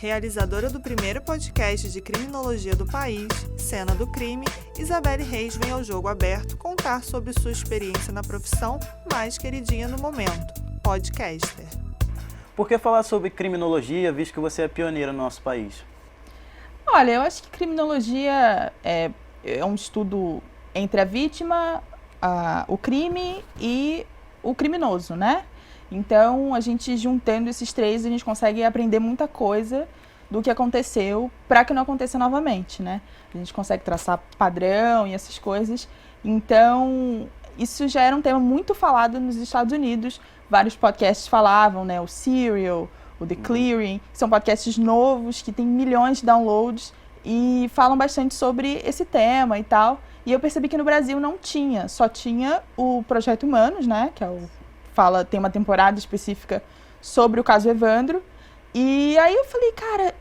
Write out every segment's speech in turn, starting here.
Realizadora do primeiro podcast de criminologia do país, Cena do Crime, Isabelle Reis vem ao Jogo Aberto contar sobre sua experiência na profissão mais queridinha no momento, podcaster. Por que falar sobre criminologia, visto que você é pioneira no nosso país? Olha, eu acho que criminologia é um estudo entre a vítima, o crime e o criminoso, né? Então, a gente juntando esses três, a gente consegue aprender muita coisa do que aconteceu para que não aconteça novamente, né? A gente consegue traçar padrão e essas coisas. Então, isso já era um tema muito falado nos Estados Unidos. Vários podcasts falavam, né? O Serial, o The Clearing, são podcasts novos que têm milhões de downloads e falam bastante sobre esse tema e tal. E eu percebi que no Brasil não tinha, só tinha o Projeto Humanos, né? Que é tem uma temporada específica sobre o caso Evandro. E aí eu falei, cara,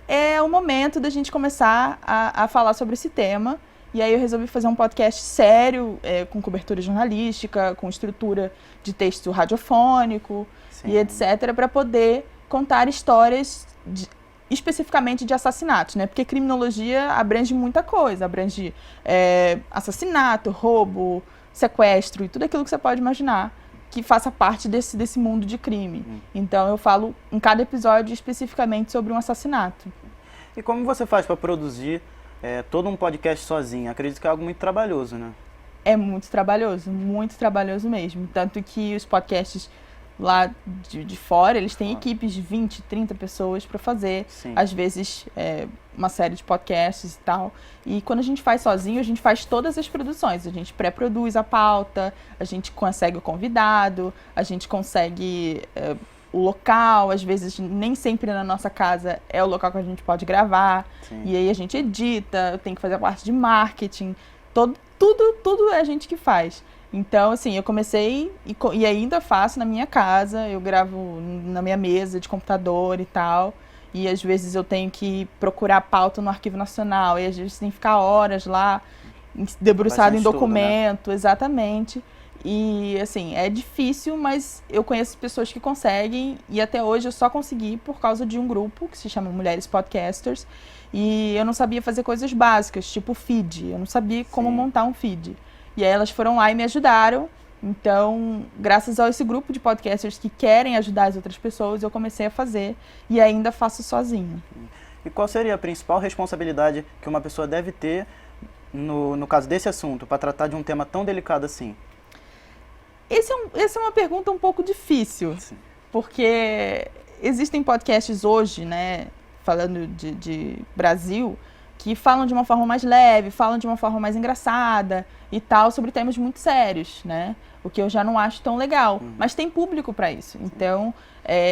é o momento da gente começar a falar sobre esse tema. E aí eu resolvi fazer um podcast sério, com cobertura jornalística, com estrutura de texto radiofônico e etc., para poder contar histórias especificamente de assassinatos, né? Porque criminologia abrange muita coisa, abrange assassinato, roubo, sequestro e tudo aquilo que você pode imaginar que faça parte desse mundo de crime. Então eu falo em cada episódio especificamente sobre um assassinato. E como você faz para produzir todo um podcast sozinho? Acredito que é algo muito trabalhoso, né? É muito trabalhoso mesmo. Tanto que os podcasts lá de fora, eles têm equipes de 20, 30 pessoas para fazer, às vezes, uma série de podcasts e tal. E quando a gente faz sozinho, a gente faz todas as produções. A gente pré-produz a pauta, a gente consegue o convidado, a gente consegue o local, às vezes nem sempre na nossa casa é o local que a gente pode gravar. E aí a gente edita, tem que fazer a parte de marketing, tudo é a gente que faz. Então, assim, eu comecei e ainda faço na minha casa, eu gravo na minha mesa de computador e tal, e às vezes eu tenho que procurar pauta no Arquivo Nacional, e às vezes tem que ficar horas lá, debruçado em documento, né? Exatamente. E, assim, é difícil, mas eu conheço pessoas que conseguem, e até hoje eu só consegui por causa de um grupo que se chama Mulheres Podcasters, e eu não sabia fazer coisas básicas, tipo feed, eu não sabia como montar um feed. E aí elas foram lá e me ajudaram. Então, graças a esse grupo de podcasters que querem ajudar as outras pessoas, eu comecei a fazer e ainda faço sozinha. E qual seria a principal responsabilidade que uma pessoa deve ter, no caso desse assunto, para tratar de um tema tão delicado assim? Essa é uma pergunta um pouco difícil, porque existem podcasts hoje, né, falando de Brasil, que falam de uma forma mais leve, falam de uma forma mais engraçada e tal, sobre temas muito sérios, né? O que eu já não acho tão legal. Mas tem público para isso. Então,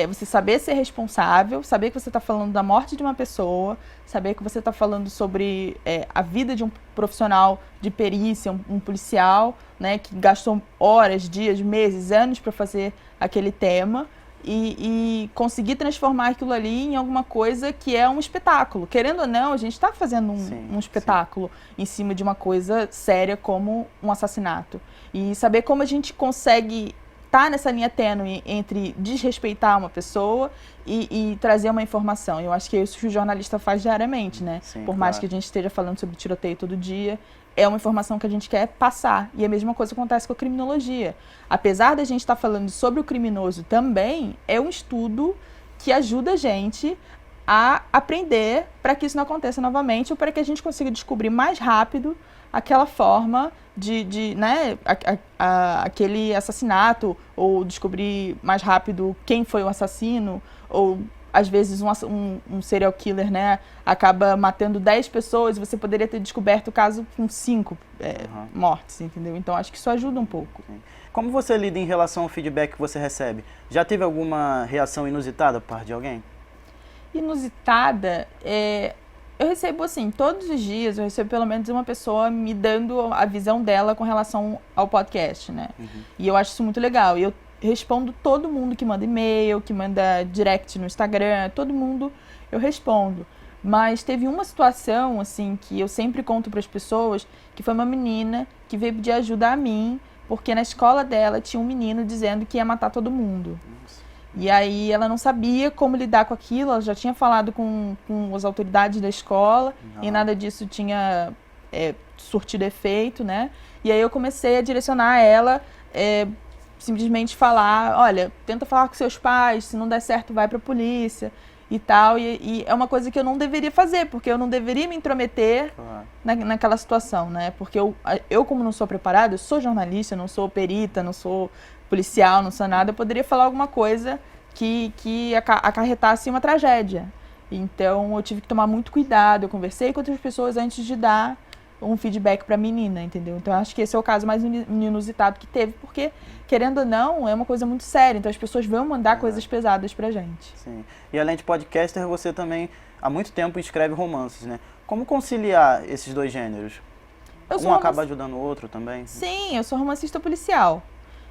você saber ser responsável, saber que você está falando da morte de uma pessoa, saber que você está falando sobre a vida de um profissional de perícia, um policial, né? Que gastou horas, dias, meses, anos para fazer aquele tema. E conseguir transformar aquilo ali em alguma coisa que é um espetáculo. Querendo ou não, a gente está fazendo um espetáculo em cima de uma coisa séria como um assassinato. E saber como a gente consegue estar nessa linha tênue entre desrespeitar uma pessoa e trazer uma informação. Eu acho que é isso que o jornalista faz diariamente, né? Por mais que a gente esteja falando sobre tiroteio todo dia, é uma informação que a gente quer passar. E a mesma coisa acontece com a criminologia. Apesar da gente estar falando sobre o criminoso também, é um estudo que ajuda a gente a aprender para que isso não aconteça novamente ou para que a gente consiga descobrir mais rápido aquela forma né, aquele assassinato, ou descobrir mais rápido quem foi o assassino, ou às vezes um serial killer, né, acaba matando 10 pessoas e você poderia ter descoberto o caso com 5 mortes, entendeu? Então acho que isso ajuda um pouco. Como você lida em relação ao feedback que você recebe? Já teve alguma reação inusitada por parte de alguém? Inusitada? Eu recebo, assim, todos os dias, eu recebo pelo menos uma pessoa me dando a visão dela com relação ao podcast, né? E eu acho isso muito legal. E eu respondo todo mundo que manda e-mail, que manda direct no Instagram, todo mundo eu respondo. Mas teve uma situação, assim, que eu sempre conto para as pessoas, que foi uma menina que veio pedir ajuda a mim, porque na escola dela tinha um menino dizendo que ia matar todo mundo. E aí ela não sabia como lidar com aquilo, ela já tinha falado com as autoridades da escola e nada disso tinha surtido efeito, né? E aí eu comecei a direcionar ela, simplesmente falar, olha, tenta falar com seus pais, se não der certo vai pra polícia e tal. E é uma coisa que eu não deveria fazer, porque eu não deveria me intrometer naquela situação, né? Porque eu como não sou preparada, eu sou jornalista, não sou perita, não sou policial, não sou nada, eu poderia falar alguma coisa que acarretasse uma tragédia. Então eu tive que tomar muito cuidado, eu conversei com outras pessoas antes de dar um feedback para a menina, entendeu? Então acho que esse é o caso mais inusitado que teve, porque, querendo ou não, é uma coisa muito séria, então as pessoas vão mandar coisas pesadas pra gente. Sim. E além de podcaster, você também há muito tempo escreve romances, né? Como conciliar esses dois gêneros? Um acaba ajudando o outro também? Sim, eu sou romancista policial.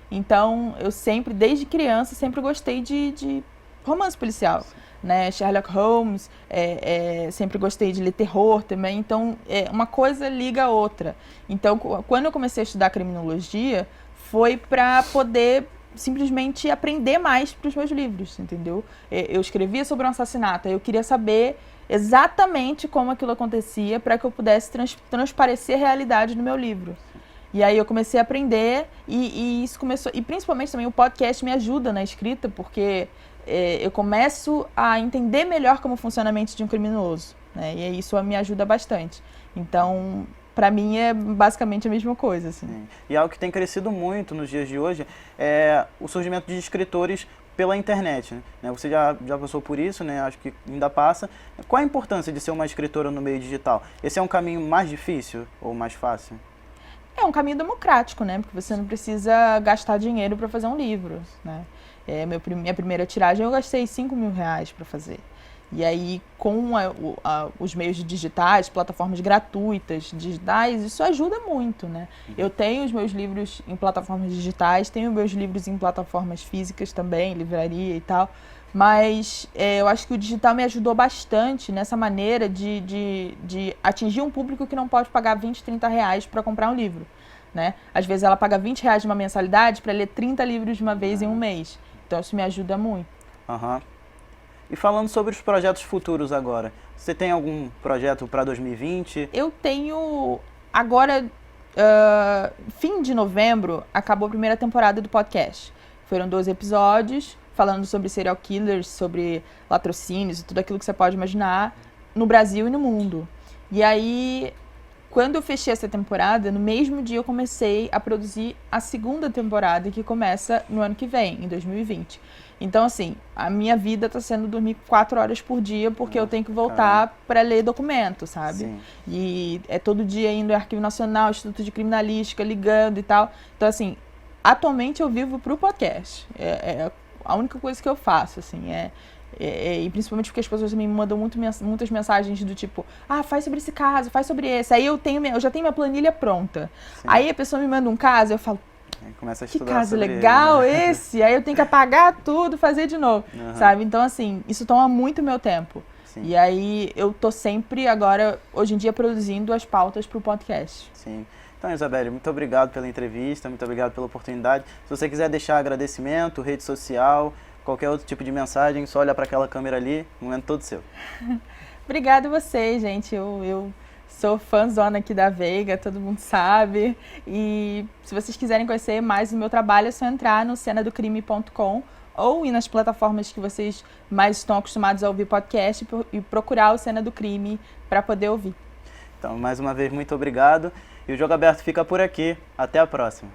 Então, eu sempre, desde criança, sempre gostei de romance policial. Né? Sherlock Holmes, sempre gostei de ler terror também. Então, uma coisa liga a outra. Então, quando eu comecei a estudar criminologia, foi para poder simplesmente aprender mais para os meus livros, entendeu? Eu escrevia sobre um assassinato, eu queria saber exatamente como aquilo acontecia para que eu pudesse transparecer a realidade no meu livro. E aí eu comecei a aprender e isso começou... E principalmente também o podcast me ajuda na escrita, porque eu começo a entender melhor como funciona a mente de um criminoso, né? E isso me ajuda bastante. Então, para mim é basicamente a mesma coisa, assim. Sim. E algo que tem crescido muito nos dias de hoje é o surgimento de escritores pela internet, né? Você já passou por isso, né? Acho que ainda passa. Qual a importância de ser uma escritora no meio digital? Esse é um caminho mais difícil ou mais fácil? É um caminho democrático, né? Porque você não precisa gastar dinheiro para fazer um livro, né? Minha primeira tiragem eu gastei R$5.000 para fazer. E aí, com os meios digitais, plataformas gratuitas, digitais, isso ajuda muito, né? Eu tenho os meus livros em plataformas digitais, tenho meus livros em plataformas físicas também, livraria e tal, mas eu acho que o digital me ajudou bastante nessa maneira de atingir um público que não pode pagar R$20, R$30 para comprar um livro, né? Às vezes ela paga R$20 de uma mensalidade para ler 30 livros de uma vez em um mês. Então isso me ajuda muito. E falando sobre os projetos futuros agora, você tem algum projeto para 2020? Eu tenho, agora, fim de novembro, acabou a primeira temporada do podcast. Foram 12 episódios, falando sobre serial killers, sobre latrocínios e tudo aquilo que você pode imaginar no Brasil e no mundo. E aí, quando eu fechei essa temporada, no mesmo dia eu comecei a produzir a segunda temporada, que começa no ano que vem, em 2020. Então, assim, a minha vida tá sendo dormir 4 horas por dia, porque eu tenho que voltar para ler documento, sabe? Sim. E é todo dia indo ao Arquivo Nacional, Instituto de Criminalística, ligando e tal. Então, assim, atualmente eu vivo pro podcast. É a única coisa que eu faço, assim, e principalmente porque as pessoas me mandam muitas mensagens do tipo, faz sobre esse caso, faz sobre esse. Aí eu já tenho minha planilha pronta. Sim. Aí a pessoa me manda um caso, eu falo, começa a que estudar caso sobre legal ele, né? esse? Aí eu tenho que apagar tudo, fazer de novo, sabe? Então, assim, isso toma muito meu tempo. Sim. E aí eu tô sempre agora, hoje em dia, produzindo as pautas pro podcast. Sim. Então, Isabelle, muito obrigado pela entrevista, muito obrigado pela oportunidade. Se você quiser deixar agradecimento, rede social, qualquer outro tipo de mensagem, só olhar para aquela câmera ali, o momento todo seu. Obrigada a vocês, gente. Eu sou fãzona aqui da Veiga, todo mundo sabe. E se vocês quiserem conhecer mais do meu trabalho, é só entrar no cenadocrime.com ou ir nas plataformas que vocês mais estão acostumados a ouvir podcast e procurar o Cena do Crime para poder ouvir. Então, mais uma vez, muito obrigado. E o Jogo Aberto fica por aqui. Até a próxima.